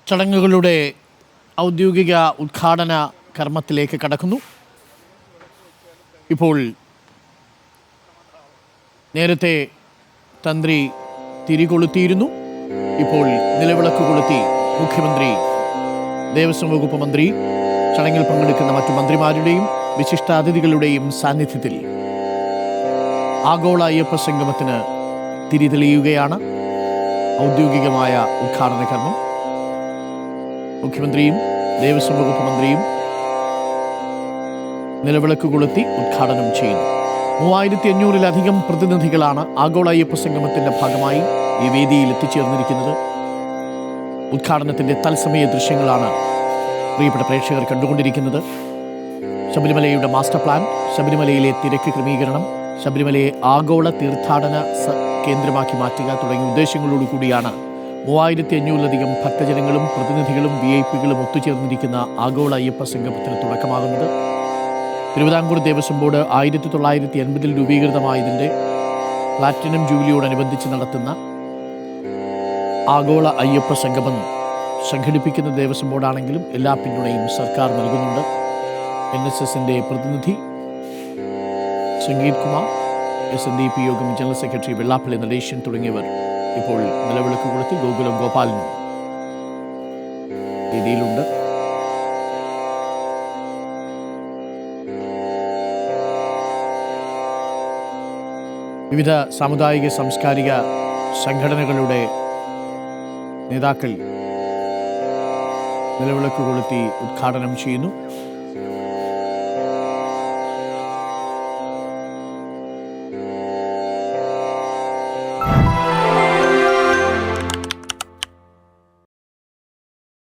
ചടങ്ങുകളുടെ ഔദ്യോഗിക ഉദ്ഘാടന കർമ്മത്തിലേക്ക് കടക്കുന്നു. ഇപ്പോൾ നേരത്തെ തന്ത്രി തിരികൊളുത്തിയിരുന്നു. ഇപ്പോൾ നിലവിളക്ക് കൊളുത്തി മുഖ്യമന്ത്രി, ദേവസ്വം വകുപ്പ് മന്ത്രി, ചടങ്ങിൽ പങ്കെടുക്കുന്ന മറ്റു മന്ത്രിമാരുടെയും വിശിഷ്ടാതിഥികളുടെയും സാന്നിധ്യത്തിൽ ആഗോള അയ്യപ്പ സംഗമത്തിന് തിരി തെളിയുകയാണ്. ഔദ്യോഗികമായ ഉദ്ഘാടന കർമ്മം മുഖ്യമന്ത്രിയും ദേവസ്വം വകുപ്പ് മന്ത്രിയും നിലവിളക്ക് കൊളുത്തി ഉദ്ഘാടനം ചെയ്യുന്നു. 3500-ലധികം പ്രതിനിധികളാണ് ആഗോള അയ്യപ്പ സംഗമത്തിന്റെ ഭാഗമായി ഈ വേദിയിൽ എത്തിച്ചേർന്നിരിക്കുന്നത്. ഉദ്ഘാടനത്തിന്റെ തത്സമയ ദൃശ്യങ്ങളാണ് പ്രിയപ്പെട്ട പ്രേക്ഷകർ കണ്ടുകൊണ്ടിരിക്കുന്നത്. ശബരിമലയുടെ മാസ്റ്റർ പ്ലാൻ, ശബരിമലയിലെ തിരക്ക് ക്രമീകരണം, ശബരിമലയെ ആഗോള തീർത്ഥാടന കേന്ദ്രമാക്കി മാറ്റുക തുടങ്ങിയ ഉദ്ദേശങ്ങളോടു കൂടിയാണ് 3500-ലധികം ഭക്തജനങ്ങളും പ്രതിനിധികളും VIP-കളും ഒത്തുചേർന്നിരിക്കുന്ന ആഗോള അയ്യപ്പ സംഗമത്തിന് തുടക്കമാകുന്നത്. തിരുവിതാംകൂർ ദേവസ്വം ബോർഡ് 1980-ൽ രൂപീകൃതമായതിൻ്റെ പ്ലാറ്റിനം ജൂബിലിയോടനുബന്ധിച്ച് നടത്തുന്ന ആഗോള അയ്യപ്പ സംഗമം സംഘടിപ്പിക്കുന്ന ദേവസ്വം ബോർഡാണെങ്കിലും എല്ലാ പിന്തുണയും സർക്കാർ നൽകുന്നുണ്ട്. NSSൻ്റെ പ്രതിനിധി സംഗീത് കുമാർ, SNDP യോഗം ജനറൽ സെക്രട്ടറി വെള്ളാപ്പള്ളി നടേശൻ തുടങ്ങിയവർ ഇപ്പോൾ നിലവിളക്ക് കൊളുത്തി ഗോകുലം ഗോപാലനും വേദിയിലുണ്ട്. വിവിധ സാമുദായിക സാംസ്കാരിക സംഘടനകളുടെ നേതാക്കൾ നിലവിളക്ക് കൊളുത്തി ഉദ്ഘാടനം ചെയ്യുന്നു.